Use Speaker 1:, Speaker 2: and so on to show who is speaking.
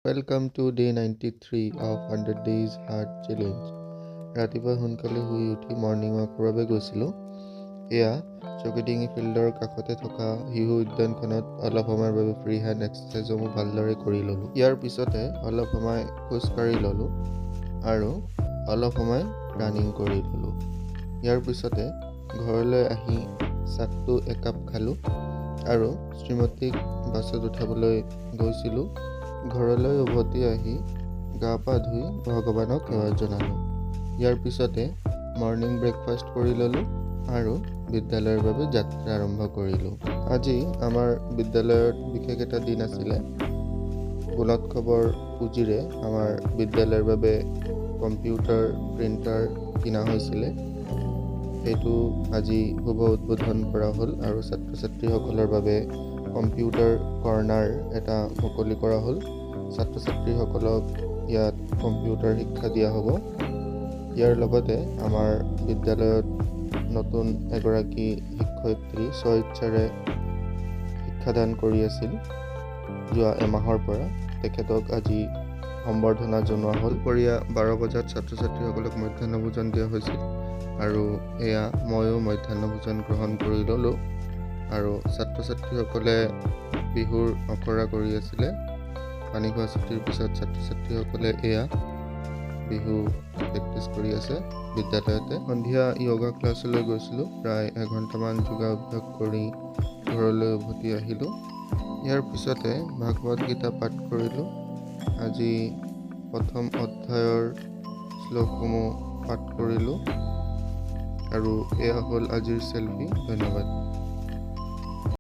Speaker 1: Welcome to day 93 of 100 Days Heart Challenge. ৰাতিপুৱা সোনকালে শুই উঠি মৰ্ণিং ৱাকৰ বাবে গৈছিলোঁ। এয়া চকেডিঙি ফিল্ডৰ কাষতে থকা শিশু উদ্যানখনত অলপ সময়ৰ বাবে ফ্ৰী হেণ্ড এক্সাৰচাইজসমূহ ভালদৰে কৰি ল'লোঁ। ইয়াৰ পিছতে অলপ সময় খোজকাঢ়ি ল'লোঁ আৰু অলপ সময় ৰানিং কৰি ল'লোঁ। ইয়াৰ পিছতে ঘৰলৈ আহি চাহটো একাপ খালোঁ আৰু শ্ৰীমতীক বাছত উঠাবলৈ গৈছিলোঁ। ঘৰলৈ উভতি আহি গা পা ধুই ভগৱানক সেৱা জনালোঁ। ইয়াৰ পিছতে মৰ্ণিং ব্ৰেকফাষ্ট কৰি ল'লোঁ আৰু বিদ্যালয়ৰ বাবে যাত্ৰা আৰম্ভ কৰিলোঁ। আজি আমাৰ বিদ্যালয়ত বিশেষ এটা দিন আছিলে। গুণোৎসৱৰ পুঁজিৰে আমাৰ বিদ্যালয়ৰ বাবে কম্পিউটাৰ প্ৰিণ্টাৰ কিনা হৈছিলে। সেইটো আজি শুভ উদ্বোধন কৰা হ'ল আৰু ছাত্ৰ ছাত্ৰীসকলৰ বাবে কম্পিউটাৰ কৰ্ণাৰ এটা মুকলি কৰা হ'ল। ছাত্ৰ ছাত্ৰীসকলক ইয়াত কম্পিউটাৰ শিক্ষা দিয়া হ'ব। ইয়াৰ লগতে আমাৰ বিদ্যালয়ত নতুন এগৰাকী শিক্ষয়িত্ৰী স্বইচ্ছাৰে শিক্ষাদান কৰি আছিল যোৱা এমাহৰ পৰা। তেখেতক আজি সম্বৰ্ধনা জনোৱা হ'ল। দুপৰীয়া 12 বজাত ছাত্ৰ ছাত্ৰীসকলক মধ্যাহ্ন ভোজন দিয়া হৈছিল আৰু এয়া ময়ো মধ্যাহ্ন ভোজন গ্ৰহণ কৰি ল'লোঁ। আৰু ছাত্ৰ ছাত্ৰীসকলে বিহুৰ আখৰা কৰি আছিলে। পানী খোৱা ছুটিৰ পিছত ছাত্ৰ ছাত্ৰীসকলে এয়া বিহু প্ৰেক্টিছ কৰি আছে বিদ্যালয়তে। সন্ধিয়া য়োগা ক্লাছলৈ গৈছিলোঁ। প্ৰায় এঘণ্টামান যোগাভ্যাস কৰি ঘৰলৈ উভতি আহিলোঁ। ইয়াৰ পিছতে ভাগৱত গীতা পাঠ কৰিলোঁ। আজি প্ৰথম অধ্যায়ৰ শ্লোকসমূহ পাঠ কৰিলোঁ আৰু এয়া হ'ল আজিৰ চেল্ফি। ধন্যবাদ।